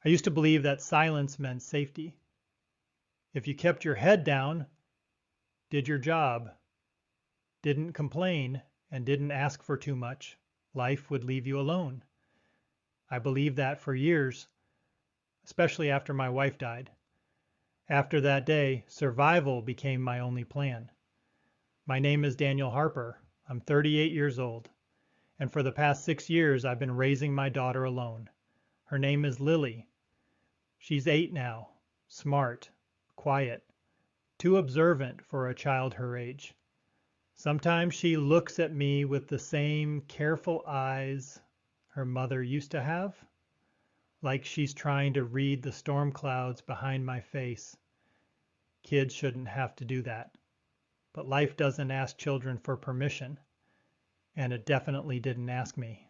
I used to believe that silence meant safety. If you kept your head down, did your job, didn't complain, and didn't ask for too much, life would leave you alone. I believed that for years, especially after my wife died. After that day, survival became my only plan. My name is Daniel Harper. I'm 38 years old, and for the past 6 years I've been raising my daughter alone. Her name is Lily. She's 8 now, smart, quiet, too observant for a child her age. Sometimes she looks at me with the same careful eyes her mother used to have, like she's trying to read the storm clouds behind my face. Kids shouldn't have to do that. But life doesn't ask children for permission, and it definitely didn't ask me.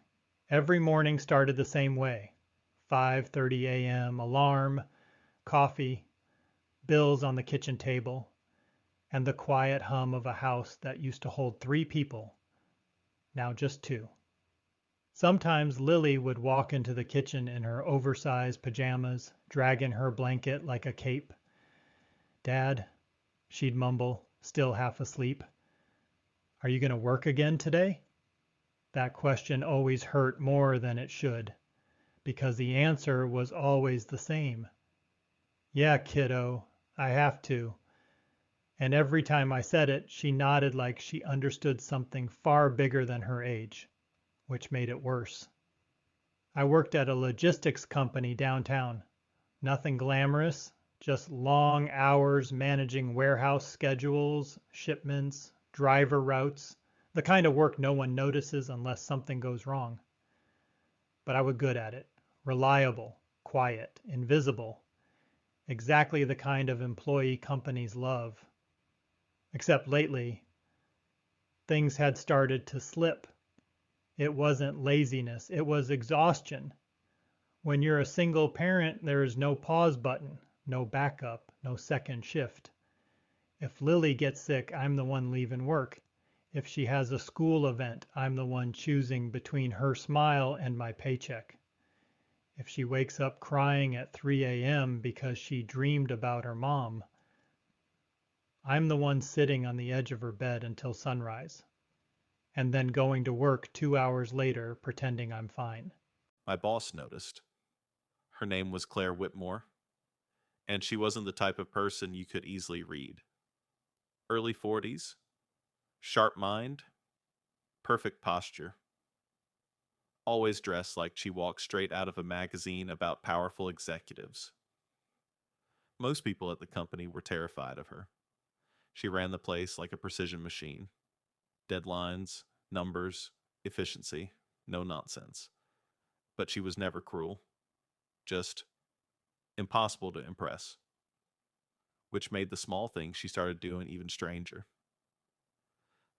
Every morning started the same way. 5:30 a.m. alarm, coffee, bills on the kitchen table, and the quiet hum of a house that used to hold 3 people, now just 2. Sometimes Lily would walk into the kitchen in her oversized pajamas, dragging her blanket like a cape. "Dad," she'd mumble, still half asleep, "are you going to work again today?" That question always hurt more than it should, because the answer was always the same. "Yeah, kiddo, I have to." And every time I said it, she nodded like she understood something far bigger than her age, which made it worse. I worked at a logistics company downtown. Nothing glamorous, just long hours managing warehouse schedules, shipments, driver routes, the kind of work no one notices unless something goes wrong. But I was good at it, reliable, quiet, invisible, exactly the kind of employee companies love. Except lately, things had started to slip. It wasn't laziness, it was exhaustion. When you're a single parent, there is no pause button, no backup, no second shift. If Lily gets sick, I'm the one leaving work. If she has a school event, I'm the one choosing between her smile and my paycheck. If she wakes up crying at 3 a.m. because she dreamed about her mom, I'm the one sitting on the edge of her bed until sunrise, and then going to work 2 hours later pretending I'm fine. My boss noticed. Her name was Claire Whitmore, and she wasn't the type of person you could easily read. Early 40s, sharp mind, perfect posture. Always dressed like she walked straight out of a magazine about powerful executives. Most people at the company were terrified of her. She ran the place like a precision machine. Deadlines, numbers, efficiency, no nonsense. But she was never cruel, just impossible to impress, which made the small things she started doing even stranger.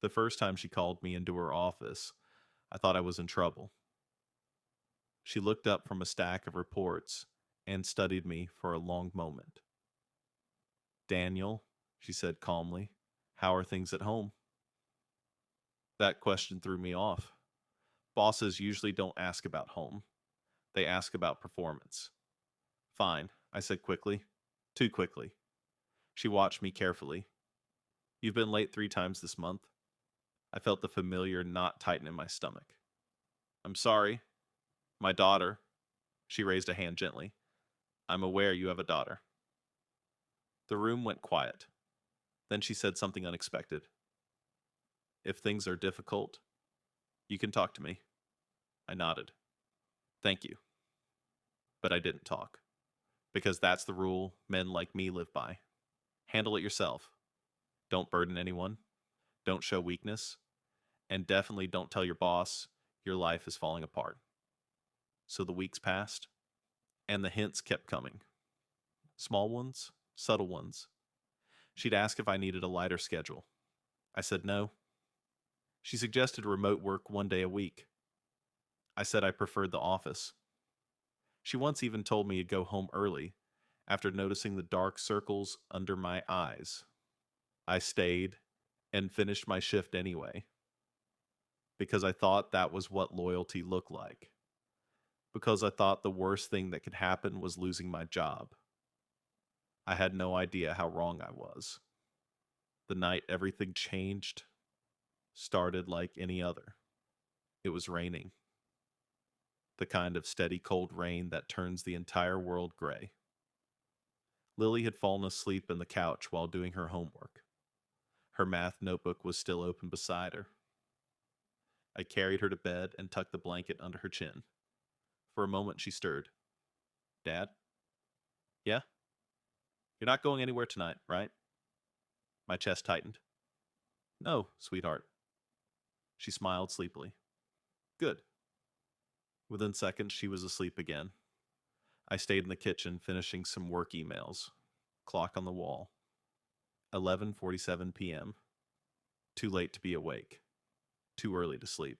The first time she called me into her office, I thought I was in trouble. She looked up from a stack of reports and studied me for a long moment. "Daniel," she said calmly, "how are things at home?" That question threw me off. Bosses usually don't ask about home. They ask about performance. "Fine," I said quickly. Too quickly. She watched me carefully. "You've been late 3 times this month." I felt the familiar knot tighten in my stomach. "I'm sorry. My daughter." She raised a hand gently. "I'm aware you have a daughter." The room went quiet. Then she said something unexpected. "If things are difficult, you can talk to me." I nodded. "Thank you." But I didn't talk. Because that's the rule men like me live by. Handle it yourself. Don't burden anyone. Don't show weakness. And definitely don't tell your boss your life is falling apart. So the weeks passed, and the hints kept coming. Small ones, subtle ones. She'd ask if I needed a lighter schedule. I said no. She suggested remote work 1 day a week. I said I preferred the office. She once even told me to go home early after noticing the dark circles under my eyes. I stayed and finished my shift anyway, because I thought that was what loyalty looked like. because I thought the worst thing that could happen was losing my job. I had no idea how wrong I was. The night everything changed started like any other. It was raining. The kind of steady cold rain that turns the entire world gray. Lily had fallen asleep in the couch while doing her homework. Her math notebook was still open beside her. I carried her to bed and tucked the blanket under her chin. For a moment she stirred. Dad? Yeah? You're not going anywhere tonight, right? My chest tightened. No, sweetheart. She smiled sleepily. Good. Within seconds, she was asleep again. I stayed in the kitchen finishing some work emails. Clock on the wall. 11:47 p.m. Too late to be awake. Too early to sleep.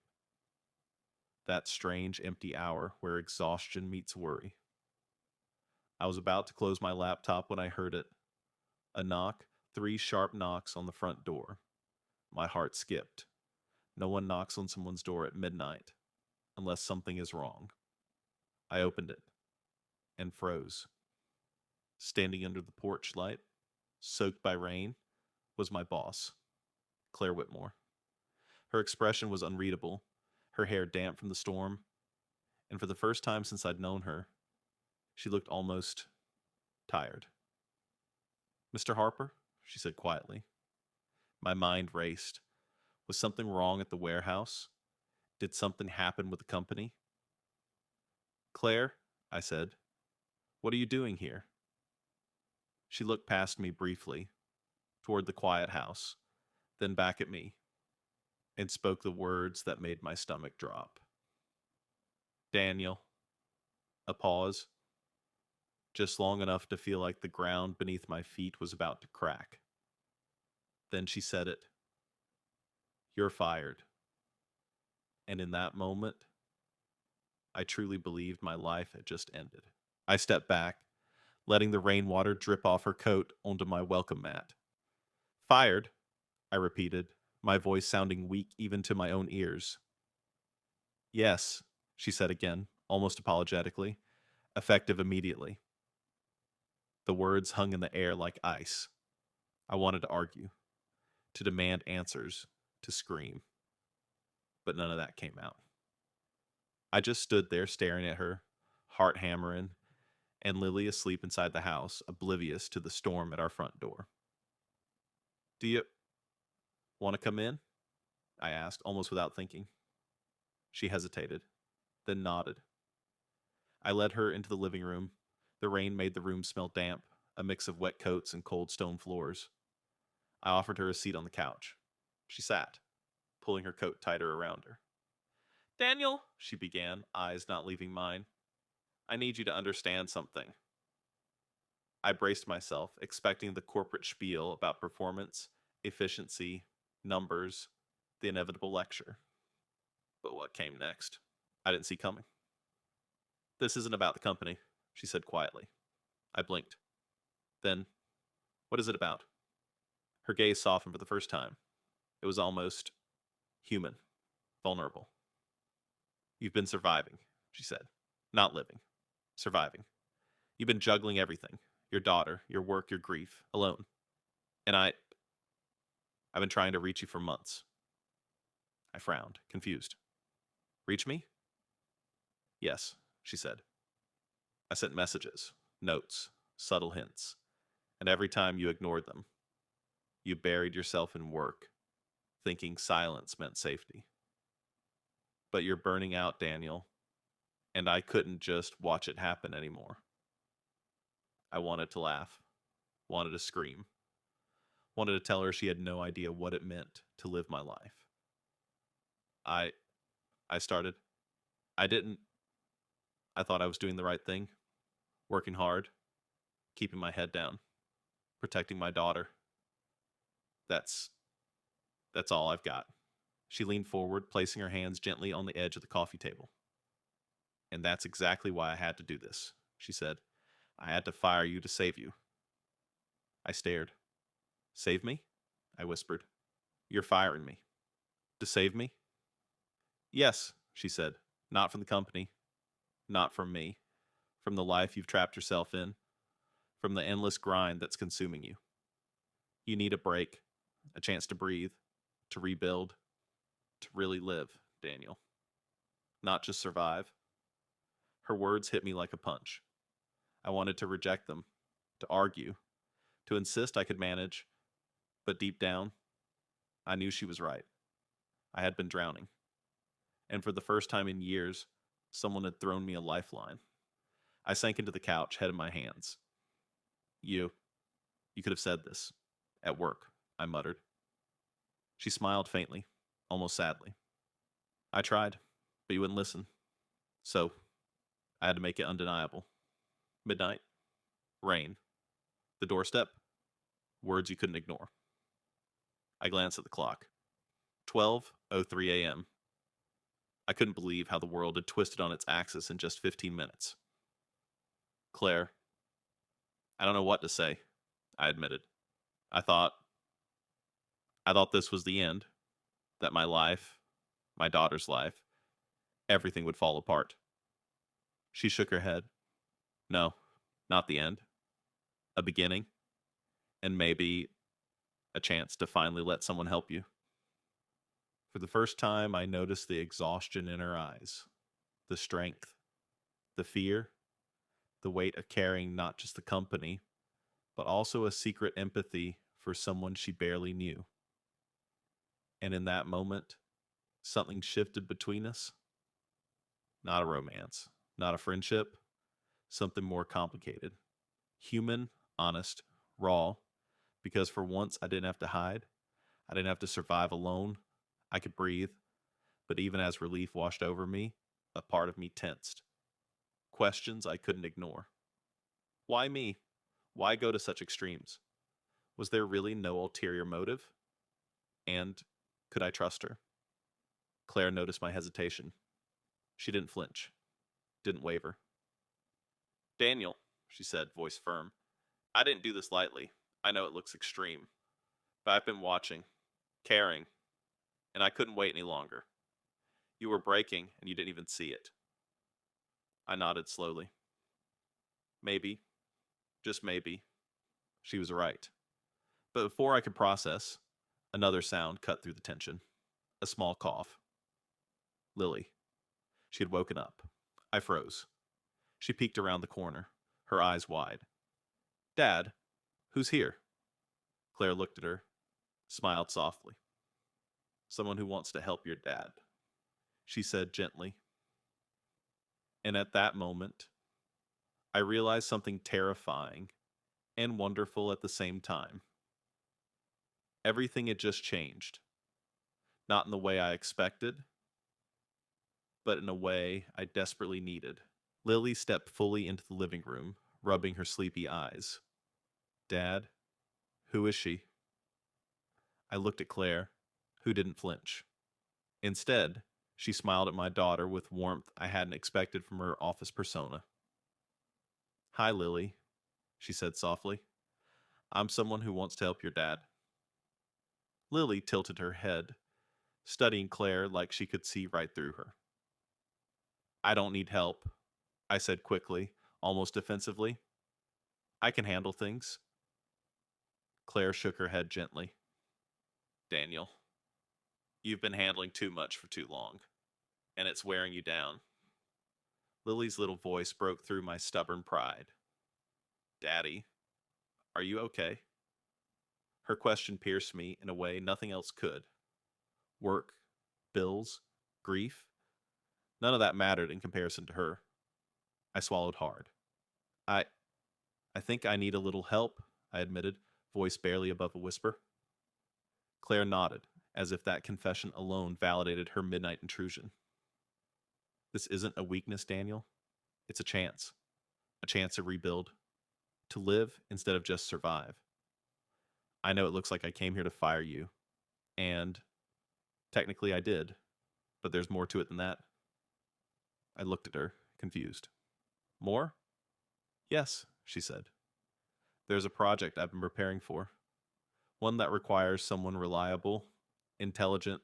That strange, empty hour where exhaustion meets worry. I was about to close my laptop when I heard it. A knock, 3 sharp knocks on the front door. My heart skipped. No one knocks on someone's door at midnight, unless something is wrong. I opened it and froze. Standing under the porch light, soaked by rain, was my boss, Claire Whitmore. Her expression was unreadable, her hair damp from the storm, and for the first time since I'd known her, she looked almost tired. Mr. Harper, she said quietly. My mind raced. Was something wrong at the warehouse? Did something happen with the company? Claire, I said, what are you doing here? She looked past me briefly, toward the quiet house, then back at me, and spoke the words that made my stomach drop. Daniel. A pause, just long enough to feel like the ground beneath my feet was about to crack. Then she said it. You're fired. And in that moment, I truly believed my life had just ended. I stepped back, letting the rainwater drip off her coat onto my welcome mat. Fired, I repeated, my voice sounding weak even to my own ears. Yes, she said again, almost apologetically, effective immediately. The words hung in the air like ice. I wanted to argue, to demand answers, to scream. But none of that came out. I just stood there staring at her, heart hammering, and Lily asleep inside the house, oblivious to the storm at our front door. Do you want to come in? I asked, almost without thinking. She hesitated, then nodded. I led her into the living room. The rain made the room smell damp, a mix of wet coats and cold stone floors. I offered her a seat on the couch. She sat, pulling her coat tighter around her. Daniel, she began, eyes not leaving mine. I need you to understand something. I braced myself, expecting the corporate spiel about performance, efficiency, numbers, the inevitable lecture. But what came next, I didn't see coming. This isn't about the company, she said quietly. I blinked. Then, what is it about? Her gaze softened for the first time. It was almost human, vulnerable. You've been surviving, she said. Not living. Surviving. You've been juggling everything. Your daughter, your work, your grief, alone. And I've been trying to reach you for months. I frowned, confused. Reach me? Yes, she said. I sent messages, notes, subtle hints, and every time you ignored them, you buried yourself in work, thinking silence meant safety. But you're burning out, Daniel, and I couldn't just watch it happen anymore. I wanted to laugh, wanted to scream, wanted to tell her she had no idea what it meant to live my life. I started. I didn't. I thought I was doing the right thing, working hard, keeping my head down, protecting my daughter. That's all I've got. She leaned forward, placing her hands gently on the edge of the coffee table. And that's exactly why I had to do this, she said. I had to fire you to save you. I stared. Save me? I whispered. You're firing me. To save me? Yes, she said. Not from the company. Not from me. From the life you've trapped yourself in. From the endless grind that's consuming you. You need a break, a chance to breathe, to rebuild, to really live, Daniel. Not just survive. Her words hit me like a punch. I wanted to reject them, to argue, to insist I could manage, but deep down, I knew she was right. I had been drowning. And for the first time in years, someone had thrown me a lifeline. I sank into the couch, head in my hands. You could have said this. At work, I muttered. She smiled faintly, almost sadly. I tried, but you wouldn't listen. So, I had to make it undeniable. Midnight, rain, the doorstep, words you couldn't ignore. I glanced at the clock. 12:03 a.m. I couldn't believe how the world had twisted on its axis in just 15 minutes. Claire, I don't know what to say, I admitted. I thought this was the end, that my life, my daughter's life, everything would fall apart. She shook her head. No, not the end. A beginning, and maybe a chance to finally let someone help you. For the first time, I noticed the exhaustion in her eyes, the strength, the fear, the weight of carrying not just the company, but also a secret empathy for someone she barely knew. And in that moment, something shifted between us. Not a romance, not a friendship, something more complicated. Human, honest, raw, because for once I didn't have to hide. I didn't have to survive alone. I could breathe. But even as relief washed over me, a part of me tensed. Questions I couldn't ignore. Why me? Why go to such extremes? Was there really no ulterior motive? And could I trust her? Claire noticed my hesitation. She didn't flinch, didn't waver. Daniel, she said, voice firm, I didn't do this lightly. I know it looks extreme. But I've been watching, caring, and I couldn't wait any longer. You were breaking, and you didn't even see it. I nodded slowly. Maybe, just maybe, she was right. But before I could process, another sound cut through the tension. A small cough. Lily. She had woken up. I froze. She peeked around the corner, her eyes wide. Dad, who's here? Claire looked at her, smiled softly. Someone who wants to help your dad, she said gently. And at that moment, I realized something terrifying and wonderful at the same time. Everything had just changed. Not in the way I expected, but in a way I desperately needed. Lily stepped fully into the living room, rubbing her sleepy eyes. Dad, who is she? I looked at Claire, who didn't flinch. Instead, she smiled at my daughter with warmth I hadn't expected from her office persona. Hi, Lily, she said softly. I'm someone who wants to help your dad. Lily tilted her head, studying Claire like she could see right through her. I don't need help, I said quickly, almost defensively. I can handle things. Claire shook her head gently. Daniel, you've been handling too much for too long, and it's wearing you down. Lily's little voice broke through my stubborn pride. Daddy, are you okay? Her question pierced me in a way nothing else could. Work, bills, grief, none of that mattered in comparison to her. I swallowed hard. I think I need a little help, I admitted, voice barely above a whisper. Claire nodded, as if that confession alone validated her midnight intrusion. This isn't a weakness, Daniel. It's a chance to rebuild, to live instead of just survive. I know it looks like I came here to fire you, and technically I did, but there's more to it than that. I looked at her, confused. More? Yes, she said. There's a project I've been preparing for. One that requires someone reliable, intelligent,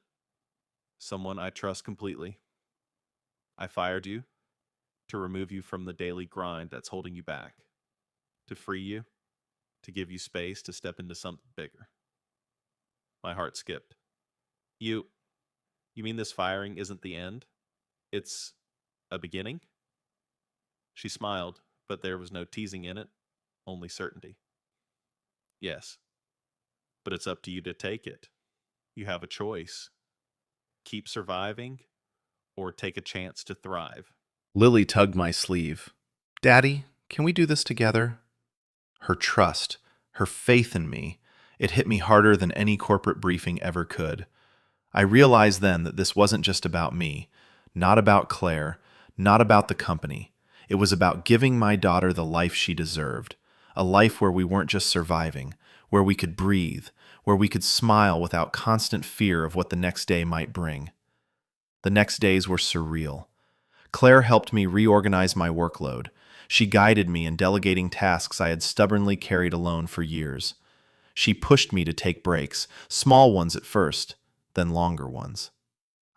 someone I trust completely. I fired you, to remove you from the daily grind that's holding you back, to free you, to give you space to step into something bigger. My heart skipped. You you mean this firing isn't the end? It's a beginning? She smiled, but there was no teasing in it, only certainty. Yes, but it's up to you to take it. You have a choice. Keep surviving or take a chance to thrive. Lily tugged my sleeve. Daddy, can we do this together? Her trust, her faith in me, it hit me harder than any corporate briefing ever could. I realized then that this wasn't just about me, not about Claire, not about the company. It was about giving my daughter the life she deserved, a life where we weren't just surviving, where we could breathe, where we could smile without constant fear of what the next day might bring. The next days were surreal. Claire helped me reorganize my workload. She guided me in delegating tasks I had stubbornly carried alone for years. She pushed me to take breaks, small ones at first, then longer ones.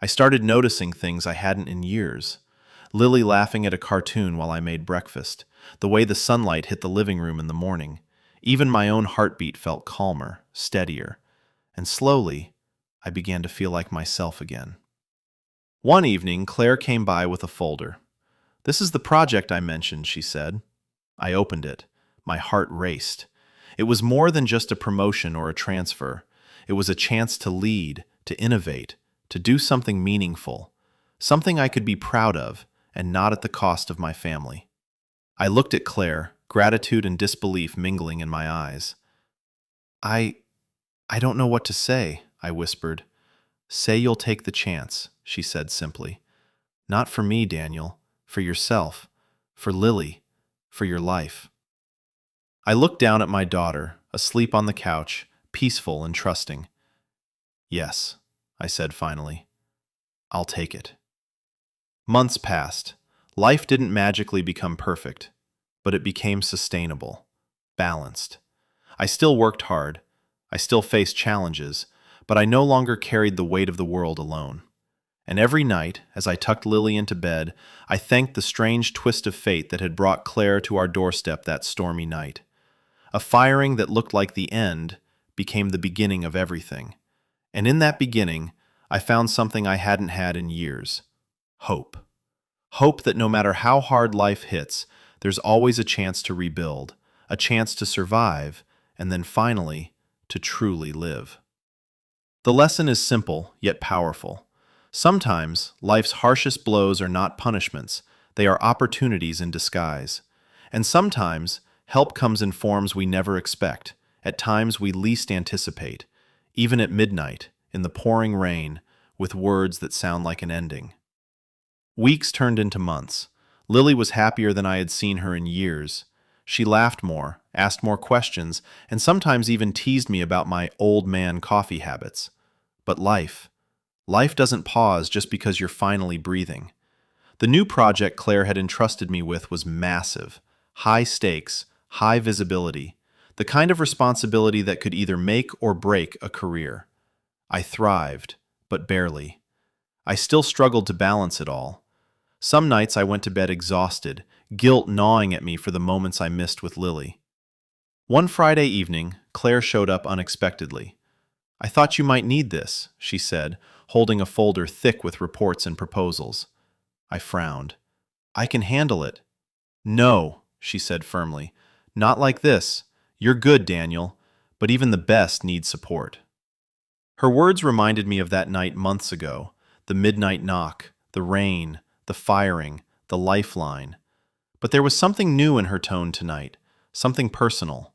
I started noticing things I hadn't in years. Lily laughing at a cartoon while I made breakfast, the way the sunlight hit the living room in the morning. Even my own heartbeat felt calmer, steadier, and slowly, I began to feel like myself again. One evening, Claire came by with a folder. "This is the project I mentioned," she said. I opened it. My heart raced. It was more than just a promotion or a transfer. It was a chance to lead, to innovate, to do something meaningful, something I could be proud of, and not at the cost of my family. I looked at Claire, gratitude and disbelief mingling in my eyes. I don't know what to say," I whispered. "Say you'll take the chance," she said simply. "Not for me, Daniel, for yourself, for Lily, for your life." I looked down at my daughter, asleep on the couch, peaceful and trusting. "Yes," I said finally. "I'll take it." Months passed. Life didn't magically become perfect, but it became sustainable, balanced. I still worked hard. I still faced challenges, but I no longer carried the weight of the world alone. And every night, as I tucked Lily into bed, I thanked the strange twist of fate that had brought Claire to our doorstep that stormy night. A firing that looked like the end became the beginning of everything. And in that beginning, I found something I hadn't had in years: hope. Hope that no matter how hard life hits, there's always a chance to rebuild, a chance to survive, and then finally, to truly live. The lesson is simple, yet powerful. Sometimes, life's harshest blows are not punishments, they are opportunities in disguise. And sometimes, help comes in forms we never expect, at times we least anticipate, even at midnight, in the pouring rain, with words that sound like an ending. Weeks turned into months. Lily was happier than I had seen her in years. She laughed more, asked more questions, and sometimes even teased me about my old man coffee habits. But life doesn't pause just because you're finally breathing. The new project Claire had entrusted me with was massive, high stakes, high visibility, the kind of responsibility that could either make or break a career. I thrived, but barely. I still struggled to balance it all. Some nights I went to bed exhausted, guilt gnawing at me for the moments I missed with Lily. One Friday evening, Claire showed up unexpectedly. "I thought you might need this," she said, holding a folder thick with reports and proposals. I frowned. "I can handle it." "No," she said firmly. "Not like this. You're good, Daniel, but even the best need support." Her words reminded me of that night months ago, the midnight knock, the rain, the firing, the lifeline. But there was something new in her tone tonight, something personal.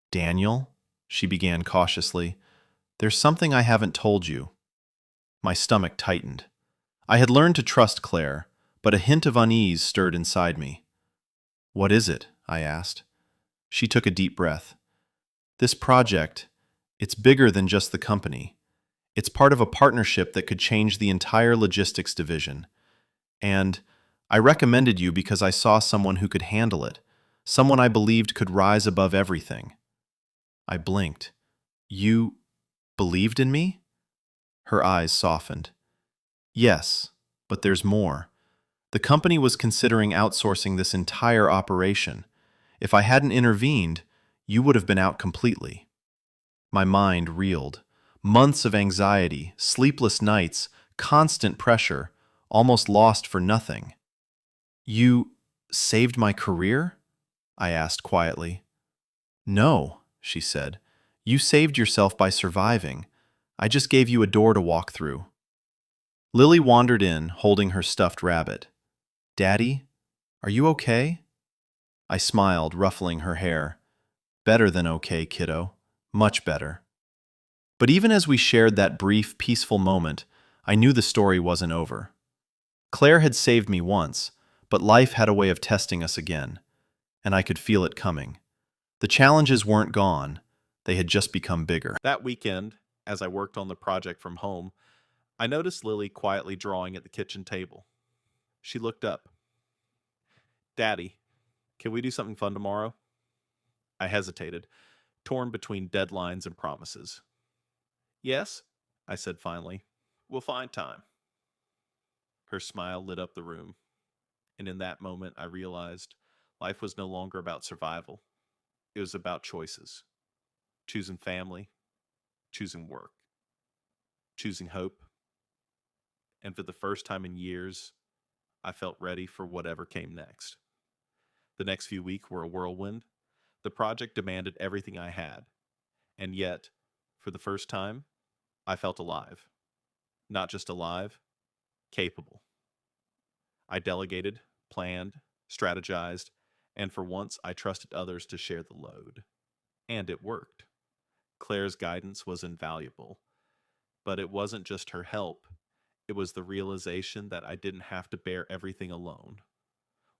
"Daniel," she began cautiously, "there's something I haven't told you." My stomach tightened. I had learned to trust Claire, but a hint of unease stirred inside me. "What is it?" I asked. She took a deep breath. "This project, it's bigger than just the company. It's part of a partnership that could change the entire logistics division. And I recommended you because I saw someone who could handle it, someone I believed could rise above everything." I blinked. "You believed in me?" Her eyes softened. "Yes, but there's more. The company was considering outsourcing this entire operation. If I hadn't intervened, you would have been out completely. My mind reeled. Months of anxiety, sleepless nights, constant pressure, almost lost for nothing. You saved my career? I asked quietly. No, she said. You saved yourself by surviving. I just gave you a door to walk through. Lily wandered in, holding her stuffed rabbit. Daddy, are you okay? I smiled, ruffling her hair. Better than okay, kiddo. Much better. But even as we shared that brief, peaceful moment, I knew the story wasn't over. Claire had saved me once, but life had a way of testing us again, and I could feel it coming. The challenges weren't gone, they had just become bigger. That weekend, as I worked on the project from home, I noticed Lily quietly drawing at the kitchen table. She looked up. Daddy, can we do something fun tomorrow? I hesitated, torn between deadlines and promises. Yes, I said finally. We'll find time. Her smile lit up the room, and in that moment I realized life was no longer about survival. It was about choices. Choosing family, choosing work, choosing hope. And for the first time in years, I felt ready for whatever came next. The next few weeks were a whirlwind. The project demanded everything I had. And yet, for the first time, I felt alive. Not just alive, capable. I delegated, planned, strategized, and for once I trusted others to share the load. And it worked. Claire's guidance was invaluable. But it wasn't just her help. It was the realization that I didn't have to bear everything alone.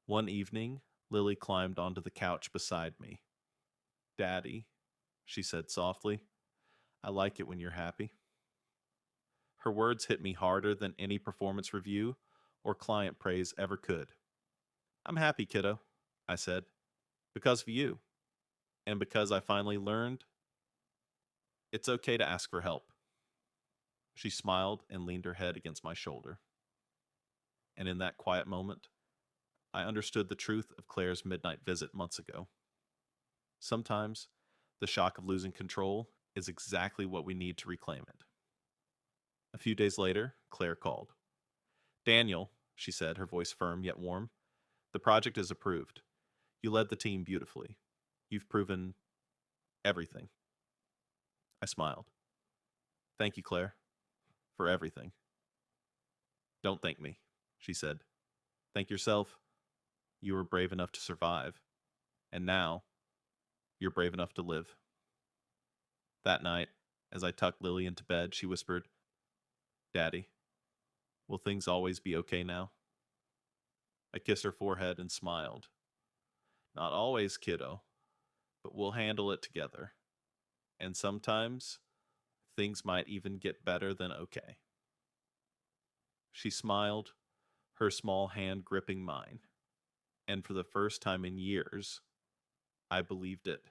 One evening, Lily climbed onto the couch beside me. Daddy, she said softly, I like it when you're happy. Her words hit me harder than any performance review or client praise ever could. I'm happy, kiddo, I said, because of you, and because I finally learned it's okay to ask for help. She smiled and leaned her head against my shoulder. And in that quiet moment, I understood the truth of Claire's midnight visit months ago. Sometimes, the shock of losing control is exactly what we need to reclaim it. A few days later, Claire called. Daniel, she said, her voice firm yet warm, the project is approved. You led the team beautifully. You've proven everything. I smiled. Thank you, Claire, for everything. Don't thank me, she said. Thank yourself. You were brave enough to survive. And now, you're brave enough to live. That night, as I tucked Lily into bed, she whispered, Daddy, will things always be okay now? I kissed her forehead and smiled. Not always, kiddo, but we'll handle it together. And sometimes, things might even get better than okay. She smiled, her small hand gripping mine. And for the first time in years, I believed it.